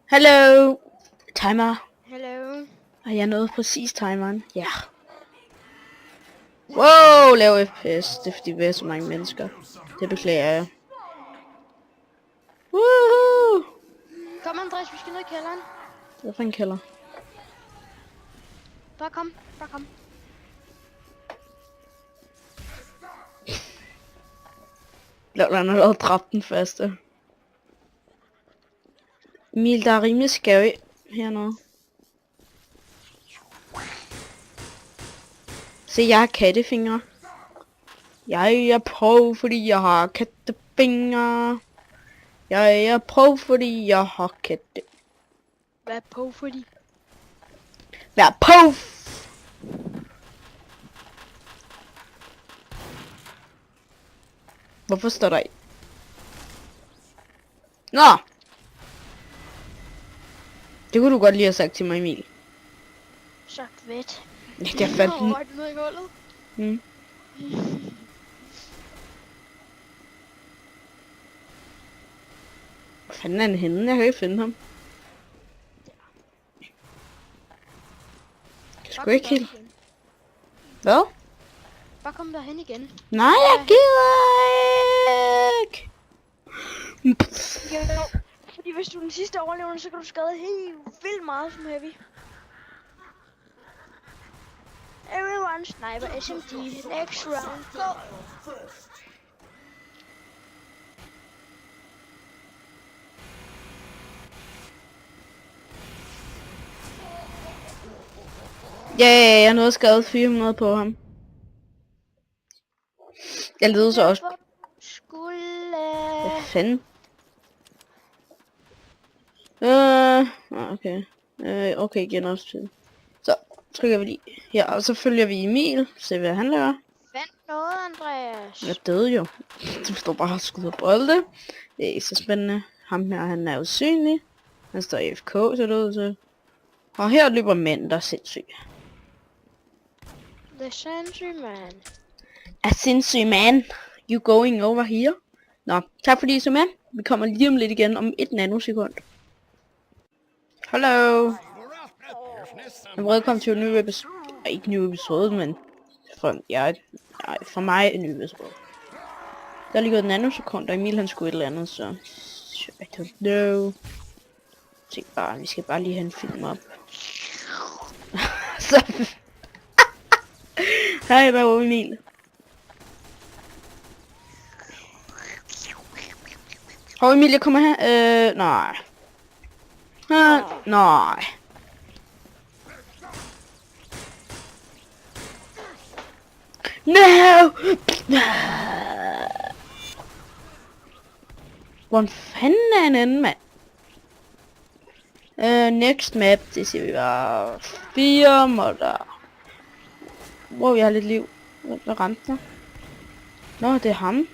Hallo! Timer. Hello. Og jeg nåede præcis timeren. Ja. Wow, lav FPS. Det er fordi vi er så mange mennesker. Det beklager jeg. Woohoo! Kom, Andreas, vi skal ned i kælderen. Hvad for en kælder? Bare kom, bare kom. Lav, han har allerede dræbt den første. Emil, der er rimelig scary hernede. Se, jeg har kattefingre. Jeg er pro, fordi jeg har kattefingre. Jeg er pro, fordi jeg har katte. Hvad på, fordi? Vær på! Hvorfor står der i? Nå! Det kunne du godt lige have sagt til mig, Emil. Så fedt. Ja, det er fandt den. Nå, er du nede i gulvet? Mm. Hvor fanden er han henne? Jeg kan ikke finde ham. Jeg skulle ikke helt... Hvad? Bare kom derhen igen. Nej, jeg gider ikke! Jo, fordi hvis du er den sidste overlevende, så kan du skade helt vildt meget som heavy. Everyone sniper SMG. Next round, go! Ja, jeg nåede skadet 400 på ham. Jeg leder så også... Hvad fanden? Okay. Okay, genopstid. Så trykker vi lige her, og så følger vi Emil. Se hvad han laver. Fandt noget, Andreas. Jeg døde jo. Du står bare og skyder bolde. Det er ikke så spændende. Ham her, han er usynlig. Han står i FK, så det ud til. Og her løber mænd, der er sindssyge. The Sentry Man. A sindssyg man. You going over here? Nå, tak fordi I så med. Vi kommer lige om lidt igen om 1 nanosekund. Hallo. Velkommen til en ny episode. Ikke en ny episode, men for mig en ny episode. Der er lige gået et nanosekund, og Emil han skulle et eller andet, så... I don't know. Se bare, vi skal bare lige have en film op. Så... Hej, hvad er Emil? Hov Emil, jeg kommer her. Nej. Nej. No! Hvor fanden er en anden mand? Next map, det siger vi bare 4 måder. Wow, jeg har lidt liv. Hvad ramte der? Nå, det er ham.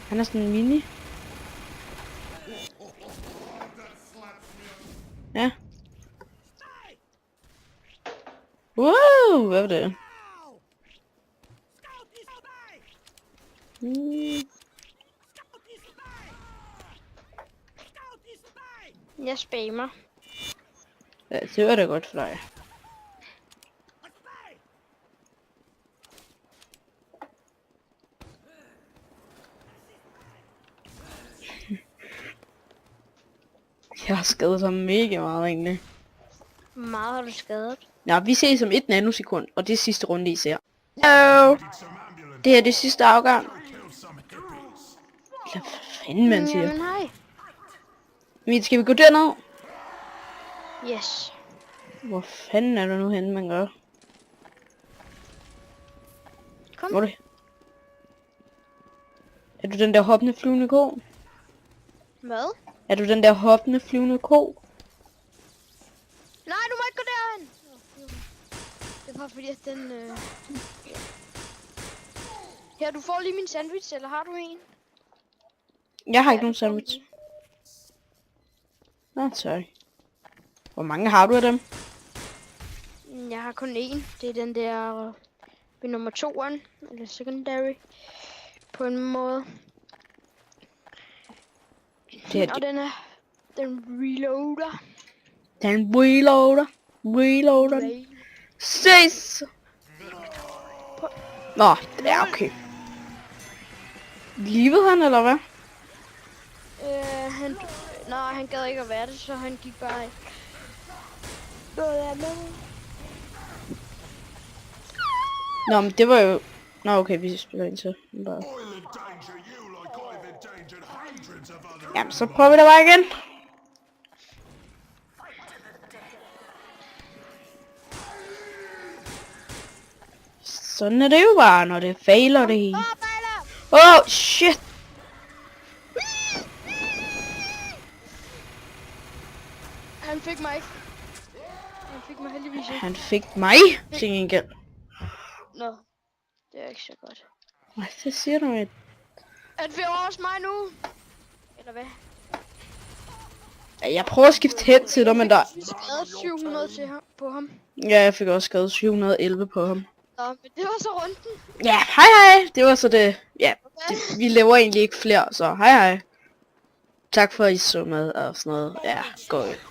Han er sådan en mini. Ja. Wow, hvad var det? Jeg spammer. Ja, det var da godt for dig. Jeg har skadet ham mega meget egentlig. Hvor meget har du skadet? Nå, vi ses om 1 nanosekund, og det er sidste runde I ser. Hello! Det her er det sidste afgang. Hvad fanden man siger? Jamen hej. Men skal vi gå derned? Yes. Hvor fanden er der nu henne, man gør? Kom. Hvor er det? Er du den der hoppende flyvende ko? Hvad? Er du den der hoppende flyvende ko? Nej, du må ikke gå derhen. Det var fordi, at den... Her, du får lige min sandwich, eller har du en? Jeg har ikke nogen sandwich. Nå, sorry. Hvor mange har du af dem? Jeg har kun én. Det er den der ved nummer 2'eren, eller secondary, på en måde. Det er og den reloader. Den reloader. Reloader. Ray. Ses! Nå, det er okay. Livede han, eller hvad? Nej, han gad ikke at være det, så han gik bare noget andet. Nå, men det var jo... Nå, okay, vi spiller ind til. Bare... Jamen, så prøver vi det bare igen. Sådan er det jo bare, når det fejler det hele. Oh, shit! Han fik mig ikke. Han fik mig heldigvis ikke. Han fik mig til gengæld. Nå, det er ikke så godt. Nej, det siger du ikke. Han fik også mig nu. Eller hvad? Ja, jeg prøver at skifte hen til dig, men der... Vi skrev 700 til ham, på ham. Ja, jeg fik også skrevet 711 på ham. Nå, men det var så runden. Ja, hej hej! Det var så det... Ja, det, vi laver egentlig ikke flere, så hej hej. Tak for at I så med og sådan noget. Ja, godt.